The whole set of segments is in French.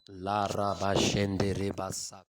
La rabashende rebasa.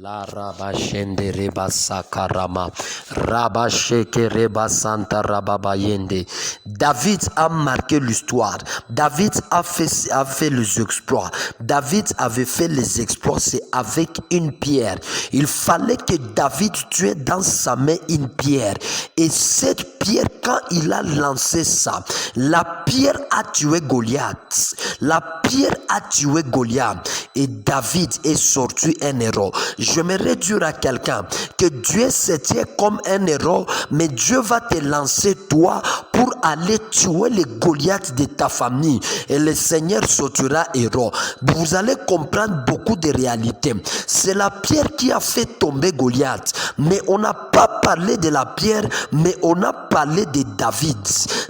La rabashende rebasa karama. Rabasheke rebasanta rababayende. David a marqué l'histoire. David a fait les exploits. David avait fait les exploits, c'est avec une pierre. Il fallait que David tuait dans sa main une pierre. Et cette pierre, quand il a lancé ça, la pierre a tué Goliath. La pierre a tué Goliath. Et David est sorti un héros. J'aimerais dire à quelqu'un que Dieu se tient comme un héros, mais Dieu va te lancer toi pour aller tuer les Goliaths de ta famille. Et le Seigneur sortira héros. Vous allez comprendre beaucoup de réalités. C'est la pierre qui a fait tomber Goliath. Mais on n'a pas parlé de la pierre, mais on a parlé de David.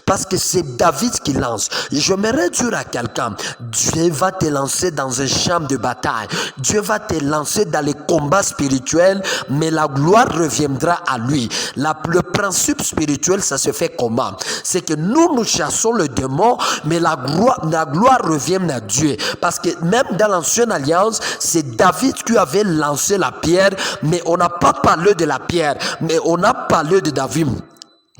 Parce que c'est David qui lance. J'aimerais dire à quelqu'un, Dieu va te lancer dans un champ de bataille. Dieu va te lancer dans les combats spirituels, mais la gloire reviendra à lui. Le principe spirituel, ça se fait comment? C'est que nous chassons le démon, mais la gloire revient à Dieu. Parce que même dans l'ancienne alliance, c'est David qui avait lancé la pierre, mais on n'a pas parlé de la pierre, mais on a parlé de David.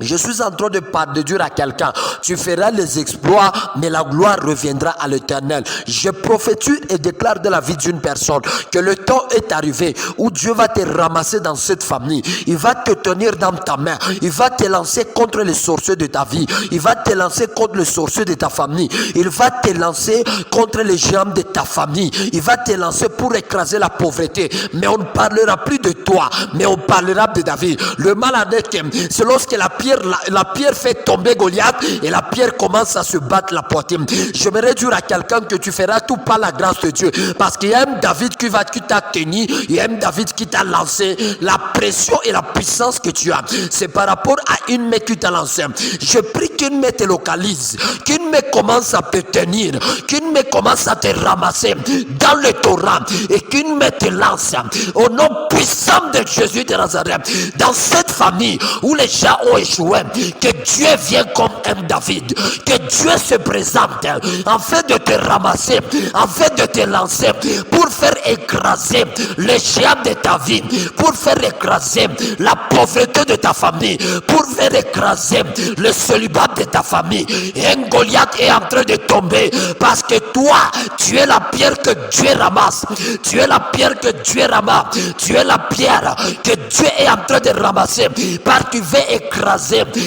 Je suis en train de dire à quelqu'un, tu feras les exploits, mais la gloire reviendra à l'Éternel. Je prophétise et déclare de la vie d'une personne que le temps est arrivé où Dieu va te ramasser dans cette famille. Il va te tenir dans ta main. Il va te lancer contre les sorciers de ta vie. Il va te lancer contre les sorciers de ta famille. Il va te lancer contre les géants de ta famille. Il va te lancer pour écraser la pauvreté. Mais on ne parlera plus de toi, mais on parlera de David. Le mal en est que c'est lorsque la pierre fait tomber Goliath et la pierre commence à se battre la poitrine. J'aimerais dire à quelqu'un que tu feras tout par la grâce de Dieu, parce qu'il y a un David qui t'a tenu, il y a un David qui t'a lancé. La pression et la puissance que tu as, c'est par rapport à une main qui t'a lancé. Je prie qu'une main te localise, qu'une main commence à te tenir, qu'une main commence à te ramasser dans le torrent et qu'une main te lance au nom puissant de Jésus de Nazareth. Dans cette famille où les gens ont échoué, que Dieu vienne comme un David, que Dieu se présente afin de te ramasser, afin de te lancer pour faire écraser les géants de ta vie, pour faire écraser la pauvreté de ta famille, pour faire écraser le célibat de ta famille. Et un Goliath est en train de tomber parce que toi, tu es la pierre que Dieu ramasse. Tu es la pierre que Dieu ramasse. Tu es la pierre que Dieu est en train de ramasser parce qu'il veut écraser,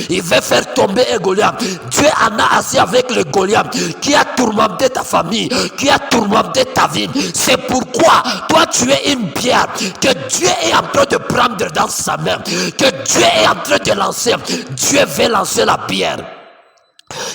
il veut faire tomber un Goliath. Dieu en a assez avec le Goliath qui a tourmenté ta famille, qui a tourmenté ta vie. C'est pourquoi toi tu es une pierre que Dieu est en train de prendre dans sa main, que Dieu est en train de lancer. Dieu veut lancer la pierre.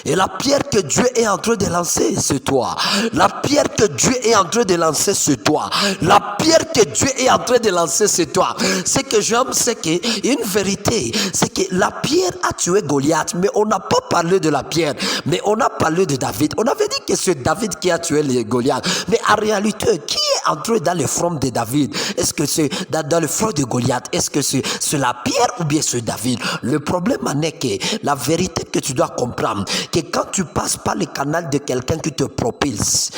Et la pierre que Dieu est en train de lancer, c'est toi. La pierre que Dieu est en train de lancer, c'est toi. La pierre que Dieu est en train de lancer, c'est toi. Ce que j'aime, c'est qu'une vérité, c'est que la pierre a tué Goliath, mais on n'a pas parlé de la pierre, mais on a parlé de David. On avait dit que c'est David qui a tué les Goliath, mais en réalité, qui est entré dans le front de David? Est-ce que c'est dans le front de Goliath? Est-ce que c'est la pierre ou bien c'est David? Le problème en est que la vérité que tu dois comprendre, que quand tu passes par le canal de quelqu'un qui te propulse,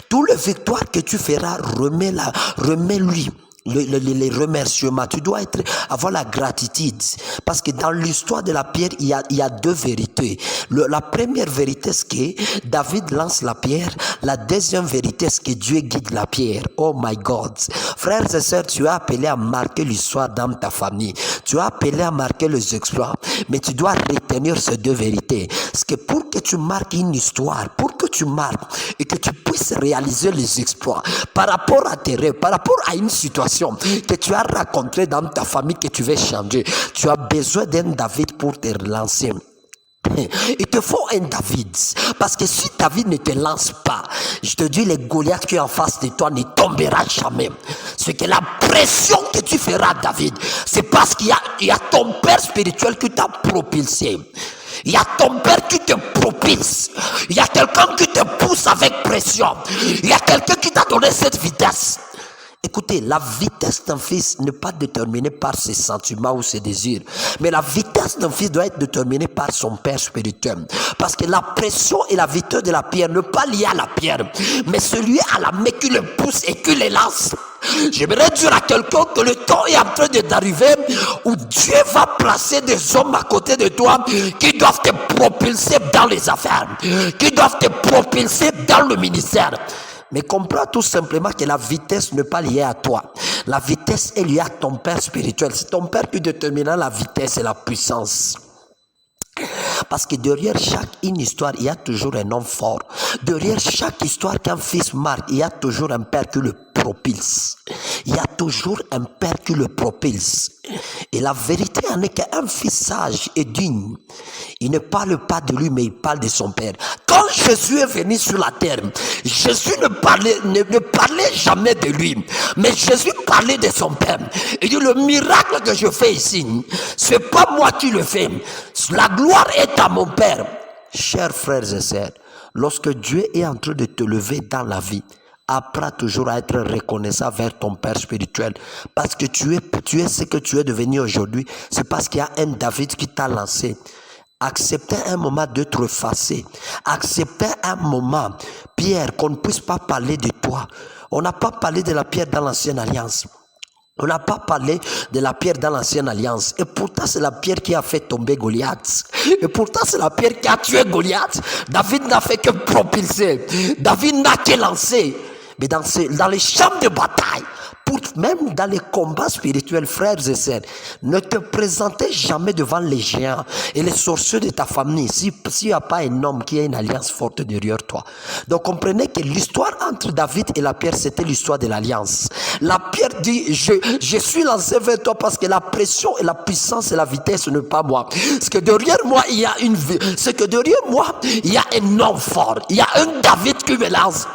tout le victoire que tu feras, remets-lui les remerciements. Tu dois avoir la gratitude, parce que dans l'histoire de la pierre, il y a deux vérités. La première vérité, c'est que David lance la pierre. La deuxième vérité, c'est que Dieu guide la pierre. Oh my God, frères et sœurs, tu es appelé à marquer l'histoire dans ta famille, tu es appelé à marquer les exploits, mais tu dois retenir ces deux vérités. Parce que pour que tu marques une histoire, pour que tu marques et que tu puisses réaliser les exploits par rapport à tes rêves, par rapport à une situation que tu as rencontrée dans ta famille que tu veux changer, tu as besoin d'un David pour te relancer. Il te faut un David. Parce que si David ne te lance pas, je te dis, les Goliaths qui est en face de toi ne tombera jamais. C'est que la pression que tu feras, David, c'est parce qu'il y a ton père spirituel qui t'a propulsé. Il y a ton père qui te propulse. Il y a quelqu'un qui te pousse avec pression. Il y a quelqu'un qui t'a donné cette vitesse. Écoutez, la vitesse d'un fils n'est pas déterminée par ses sentiments ou ses désirs. Mais la vitesse d'un fils doit être déterminée par son père spirituel. Parce que la pression et la vitesse de la pierre ne pas liées à la pierre. Mais celui à la main qui le pousse et qui le lance. J'aimerais dire à quelqu'un que le temps est en train d'arriver où Dieu va placer des hommes à côté de toi qui doivent te propulser dans les affaires. Qui doivent te propulser dans le ministère. Mais comprends tout simplement que la vitesse n'est pas liée à toi. La vitesse est liée à ton père spirituel. C'est ton père qui déterminera la vitesse et la puissance. Parce que derrière chaque histoire, il y a toujours un homme fort. Derrière chaque histoire qu'un fils marque, il y a toujours un père qui le propulse. Il y a toujours un père qui le propulse. Et la vérité en est qu'un fils sage et digne, il ne parle pas de lui, mais il parle de son père. Quand Jésus est venu sur la terre, Jésus ne parlait jamais de lui, mais Jésus parlait de son père. Il dit, le miracle que je fais ici, c'est pas moi qui le fais. La gloire est à mon père. Chers frères et sœurs, lorsque Dieu est en train de te lever dans la vie, apprends toujours à être reconnaissant vers ton père spirituel. Parce que tu es ce que tu es devenu aujourd'hui. C'est parce qu'il y a un David qui t'a lancé. Acceptez un moment d'être effacé. Acceptez un moment, Pierre, qu'on ne puisse pas parler de toi. On n'a pas parlé de la pierre dans l'ancienne alliance. On n'a pas parlé de la pierre dans l'ancienne alliance. Et pourtant, c'est la pierre qui a fait tomber Goliath. Et pourtant, c'est la pierre qui a tué Goliath. David n'a fait que propulser. David n'a que lancé. Mais dans les champs de bataille, même dans les combats spirituels, frères et sœurs, ne te présentez jamais devant les géants et les sorciers de ta famille s'il n'y a pas un homme qui a une alliance forte derrière toi. Donc comprenez que l'histoire entre David et la pierre, c'était l'histoire de l'alliance. La pierre dit, je suis lancé vers toi parce que la pression et la puissance et la vitesse ne pas moi. Parce que derrière moi, il y a un homme fort. Il y a un David qui me lance.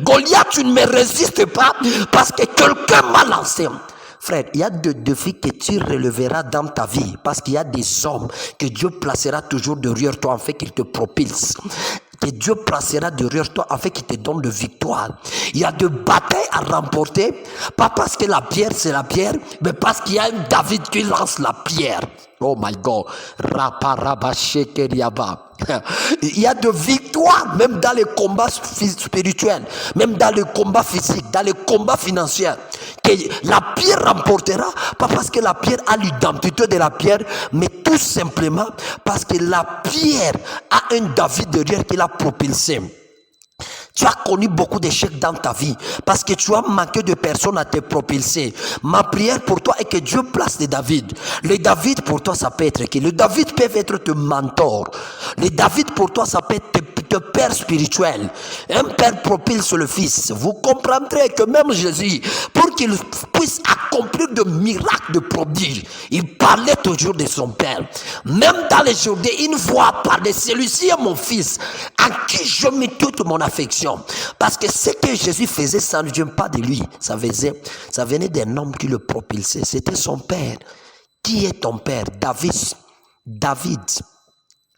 Goliath, tu ne me résistes pas parce que quelqu'un m'a lancé. Frère, il y a des défis que tu releveras dans ta vie parce qu'il y a des hommes que Dieu placera toujours derrière toi afin qu'il te propulse. Que Dieu placera derrière toi afin qu'il te donne de victoire. Il y a des batailles à remporter, pas parce que la pierre c'est la pierre, mais parce qu'il y a un David qui lance la pierre. Oh my God. Il y a de victoires même dans les combats spirituels, même dans les combats physiques, dans les combats financiers. Que la pierre remportera, pas parce que la pierre a l'identité de la pierre, mais tout simplement parce que la pierre a un David derrière qui l'a propulsé. Tu as connu beaucoup d'échecs dans ta vie parce que tu as manqué de personnes à te propulser. Ma prière pour toi est que Dieu place des David. Les David pour toi, ça peut être qui? Le David peut être ton mentor. Les David pour toi, ça peut être ton père spirituel. Un père propulse le fils. Vous comprendrez que même Jésus, pour qu'il puisse accomplir de miracles, de prodiges, il parlait toujours de son père. Même dans les journées, une voix parlait, celui-ci est mon fils, à qui je mets toute mon affection. Parce que ce que Jésus faisait, ça ne vient pas de lui. Ça venait d'un homme qui le propulsait. C'était son père. Qui est ton père? David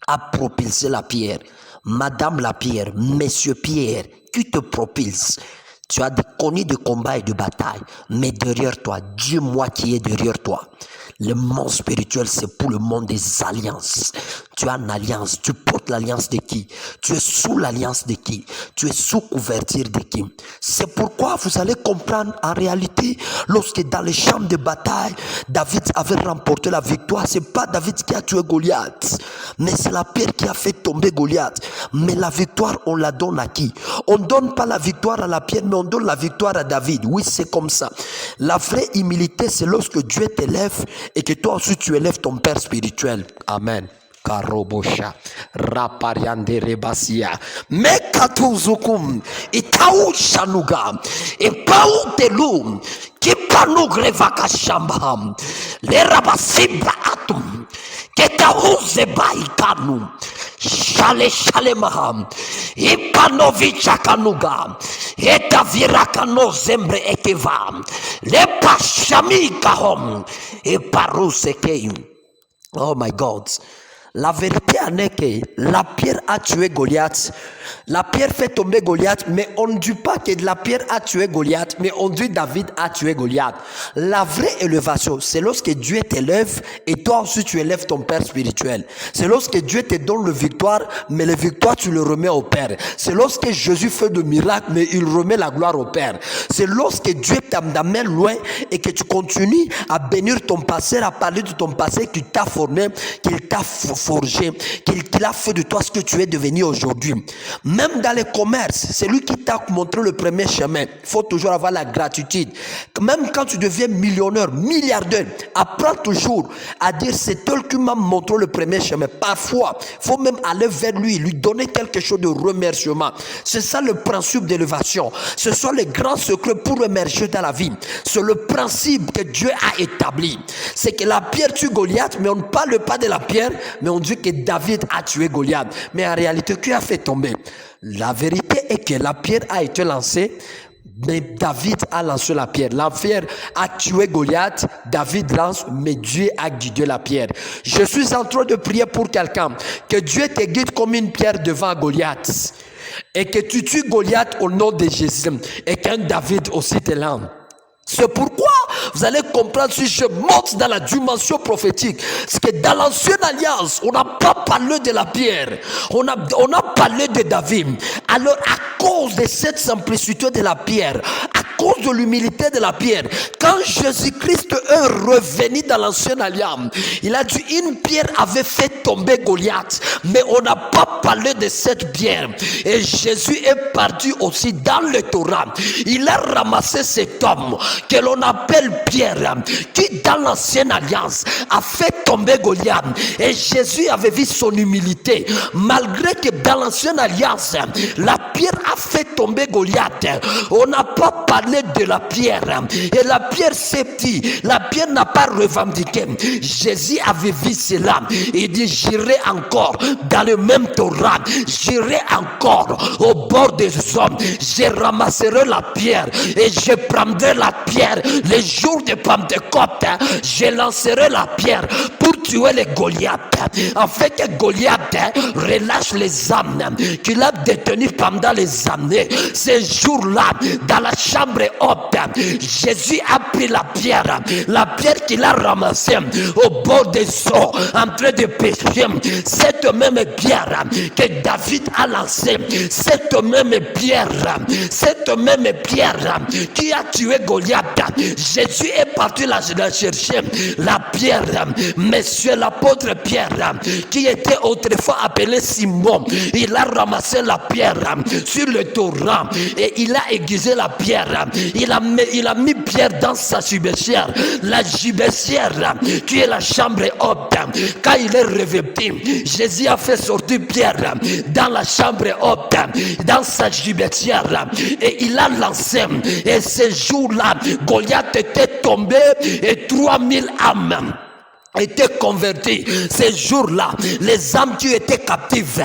a propulsé la pierre. Madame la pierre, Monsieur Pierre, qui te propulse? Tu as connu de combats et de batailles, mais derrière toi, Dieu moi qui est derrière toi. Le monde spirituel, c'est pour le monde des alliances. Tu as une alliance. Tu portes l'alliance de qui? Tu es sous l'alliance de qui? Tu es sous couverture de qui? C'est pourquoi vous allez comprendre en réalité, lorsque dans les champs de bataille, David avait remporté la victoire, c'est pas David qui a tué Goliath, mais c'est la pierre qui a fait tomber Goliath. Mais la victoire, on la donne à qui? On ne donne pas la victoire à la pierre, mais on donne la victoire à David. Oui, c'est comme ça. La vraie humilité, c'est lorsque Dieu t'élève et que toi aussi tu élèves ton père spirituel. Amen. Karobosha rapariande rebasia mekatuzukum itau shanuga epau telum kipanugre vakashambam le rabasibra atum ketau zebaikanu Shale maham. Ipanovicha kanuga. Eta virakano zembre ekeva. Le pashami kahom. Eparuseke. Oh my God. La vérité en est que la pierre a tué Goliath. La pierre fait tomber Goliath, mais on ne dit pas que la pierre a tué Goliath, mais on dit David a tué Goliath. La vraie élévation, c'est lorsque Dieu t'élève et toi aussi tu élèves ton père spirituel. C'est lorsque Dieu te donne le victoire, mais le victoire tu le remets au Père. C'est lorsque Jésus fait de miracles, mais il remet la gloire au Père. C'est lorsque Dieu t'amène loin et que tu continues à bénir ton passé, à parler de ton passé qui t'a formé, qu'il t'a forgé, qu'il a fait de toi ce que tu es devenu aujourd'hui. Même dans les commerces, c'est lui qui t'a montré le premier chemin. Il faut toujours avoir la gratitude. Même quand tu deviens millionnaire, milliardaire, apprends toujours à dire c'est tel qui m'a montré le premier chemin. Parfois, il faut même aller vers lui donner quelque chose de remerciement. C'est ça le principe d'élévation. Ce sont les grands secrets pour émerger dans la vie. C'est le principe que Dieu a établi. C'est que la pierre tue Goliath, mais on ne parle pas de la pierre, mais on dit que David a tué Goliath. Mais en réalité, qui a fait tomber? La vérité est que la pierre a été lancée, mais David a lancé la pierre. La pierre a tué Goliath, David lance, mais Dieu a guidé la pierre. Je suis en train de prier pour quelqu'un, que Dieu te guide comme une pierre devant Goliath, et que tu tues Goliath au nom de Jésus, et qu'un David aussi te lance. C'est pourquoi vous allez comprendre si je monte dans la dimension prophétique. C'est que dans l'ancienne alliance, on n'a pas parlé de la pierre. On a parlé de David. Alors à cause de cette simplicité de la pierre, à cause de l'humilité de la pierre, quand Jésus-Christ est revenu dans l'ancienne alliance, il a dit une pierre avait fait tomber Goliath. Mais on n'a pas parlé de cette pierre. Et Jésus est parti aussi dans le Torah. Il a ramassé cet homme que l'on appelle Pierre, qui dans l'ancienne alliance a fait tomber Goliath. Et Jésus avait vu son humilité, malgré que dans l'ancienne alliance la pierre a fait tomber Goliath. On n'a pas parlé de la pierre, et la pierre s'est dit, la pierre n'a pas revendiqué. Jésus avait vu cela. Il dit, j'irai encore dans le même Torah, j'irai encore au bord des hommes, je ramasserai la pierre et je prendrai la pierre. Les jours de Pentecôte, je lancerai la pierre pour tuer les Goliath, afin que Goliath relâche les âmes qu'il a détenues pendant les années. Ces jours-là, dans la chambre haute, Jésus a pris la pierre qu'il a ramassée au bord des eaux, en train de pêcher. Cette même pierre que David a lancée, cette même pierre qui a tué Goliath, Jésus est parti la chercher, la pierre. Monsieur l'apôtre Pierre, qui était autrefois appelé Simon, il a ramassé la pierre sur le torrent et il a aiguisé la pierre. Il a mis Pierre dans sa gibecière, la gibecière qui est la chambre haute. Quand il est revêtu, Jésus a fait sortir Pierre dans la chambre haute, dans sa gibecière, et il a lancé. Et ce jour-là, Goliath était tombé et 3000 âmes étaient convertis. Ces jours-là, les âmes qui étaient captives,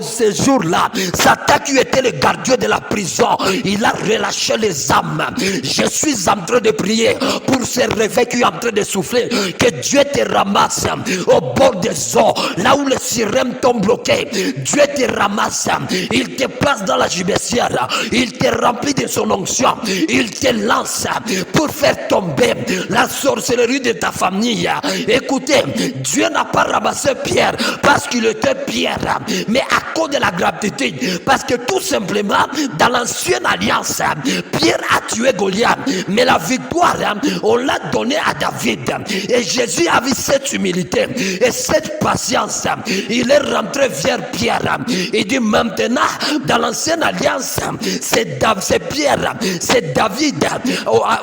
ces jours-là, Satan qui était le gardien de la prison, il a relâché les âmes. Je suis en train de prier pour ce réveil qui est en train de souffler, que Dieu te ramasse au bord des eaux, là où les sirènes t'ont bloqué. Dieu te ramasse, il te place dans la gibecière, il te remplit de son onction, il te lance pour faire tomber la sorcellerie de ta famille. Écoutez, Dieu n'a pas ramassé Pierre parce qu'il était Pierre, mais à cause de la gratitude, parce que tout simplement, dans l'ancienne alliance, Pierre a tué Goliath, mais la victoire, on l'a donnée à David. Et Jésus a vu cette humilité et cette patience. Il est rentré vers Pierre. Il dit maintenant, dans l'ancienne alliance, c'est Pierre, c'est David,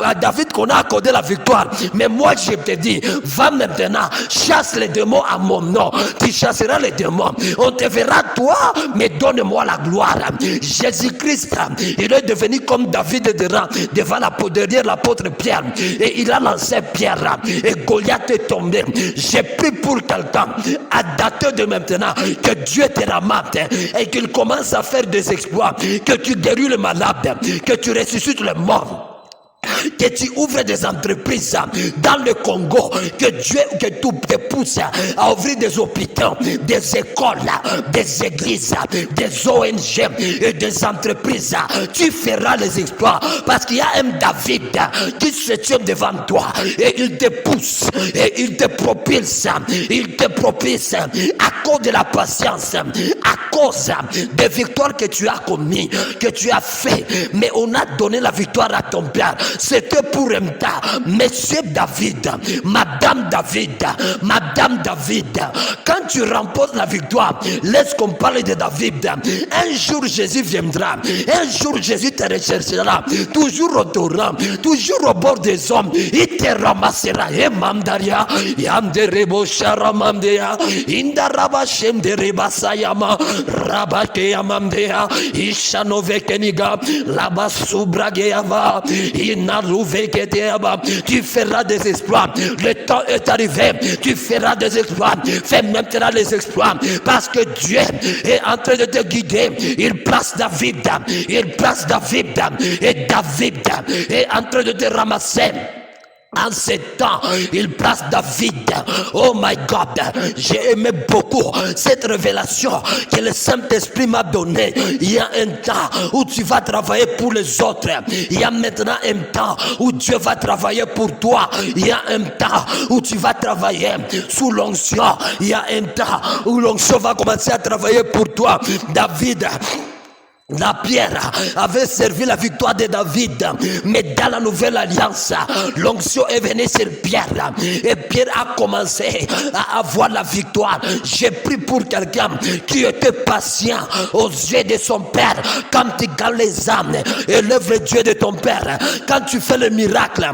à David qu'on a accordé la victoire. Mais moi, je te dis, va maintenant maintenant, chasse les démons à mon nom. Tu chasseras les démons. On te verra toi, mais donne-moi la gloire. Jésus-Christ, il est devenu comme David derrière l'apôtre Pierre. Et il a lancé Pierre. Et Goliath est tombé. J'ai pris pour quelqu'un, à dater de maintenant, que Dieu te ramate et qu'il commence à faire des exploits, que tu guéris le malade, que tu ressuscites le mort, que tu ouvres des entreprises dans le Congo, que Dieu te pousse à ouvrir des hôpitaux, des écoles, des églises, des ONG et des entreprises. Tu feras les exploits parce qu'il y a un David qui se tient devant toi et il te pousse et il te propulse à cause de la patience, à cause des victoires que tu as commises, que tu as fait. Mais on a donné la victoire à ton père. C'était pour un tas. Monsieur David, Madame David, quand tu remportes la victoire, laisse qu'on parle de David. Un jour Jésus viendra, un jour Jésus te recherchera, toujours au torrent, toujours au bord des hommes, il te ramassera. Et Mandaria, Yanderebo Sharamandea, Indaraba Shemdereba Sayama, Rabakea Mandea, Ishanovekeniga, Labasubrageava, tu feras des exploits. Le temps est arrivé. Tu feras des exploits. Fais maintenant les exploits. Parce que Dieu est en train de te guider. Il place David. Et David est en train de te ramasser. En ce temps, il place David. Oh my God, j'ai aimé beaucoup cette révélation que le Saint-Esprit m'a donnée. Il y a un temps où tu vas travailler pour les autres. Il y a maintenant un temps où Dieu va travailler pour toi. Il y a un temps où tu vas travailler sous l'onction. Il y a un temps où l'onction va commencer à travailler pour toi. David, la pierre avait servi la victoire de David, mais dans la nouvelle alliance, l'onction est venue sur Pierre et Pierre a commencé à avoir la victoire. J'ai pris pour quelqu'un qui était patient aux yeux de son père. Quand tu gagnes les âmes, élève le Dieu de ton père. Quand tu fais le miracle,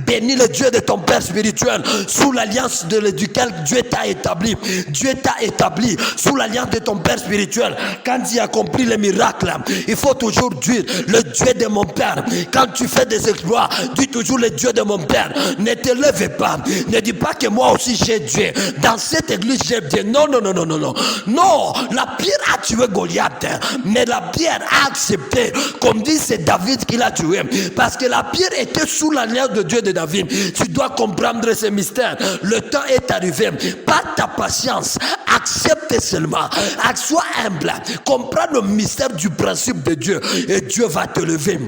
bénis le Dieu de ton père spirituel sous l'alliance duquel Dieu t'a établi. Dieu t'a établi sous l'alliance de ton père spirituel. Quand tu as accompli le miracle, il faut toujours dire le Dieu de mon père. Quand tu fais des exploits, dis toujours le Dieu de mon père. Ne te lève pas. Ne dis pas que moi aussi j'ai Dieu. Dans cette église j'ai Dieu. Non. Non, la pierre a tué Goliath. Mais la pierre a accepté. Comme dit, c'est David qui l'a tué. Parce que la pierre était sous l'alliance de Dieu de David. Tu dois comprendre ce mystère. Le temps est arrivé. Par ta patience, accepte seulement. Sois humble. Comprends le mystère du principe de Dieu et Dieu va te lever.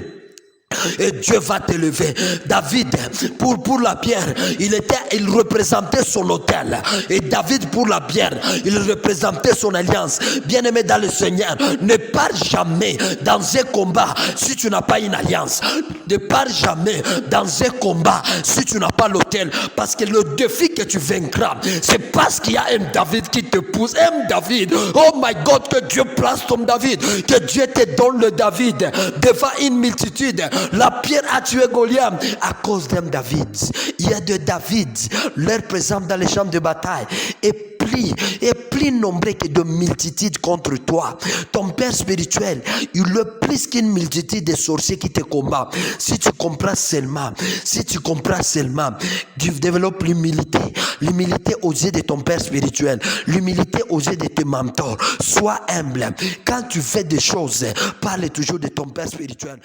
Et Dieu va t'élever. David, pour la pierre, il représentait son autel. Et David, pour la pierre, il représentait son alliance. Bien-aimé dans le Seigneur, ne pars jamais dans un combat si tu n'as pas une alliance. Ne pars jamais dans un combat si tu n'as pas l'autel. Parce que le défi que tu vaincras, c'est parce qu'il y a un David qui te pousse. Un David, oh my God, que Dieu place ton David. Que Dieu te donne le David devant une multitude. La pierre a tué Goliath à cause d'un David. Il y a de David, leur présence dans les champs de bataille est plus nombreux que de multitudes contre toi. Ton père spirituel, il est plus qu'une multitude de sorciers qui te combattent. Si tu comprends seulement, tu développes l'humilité. L'humilité aux yeux de ton père spirituel. L'humilité aux yeux de tes mentors. Sois humble. Quand tu fais des choses, parle toujours de ton père spirituel.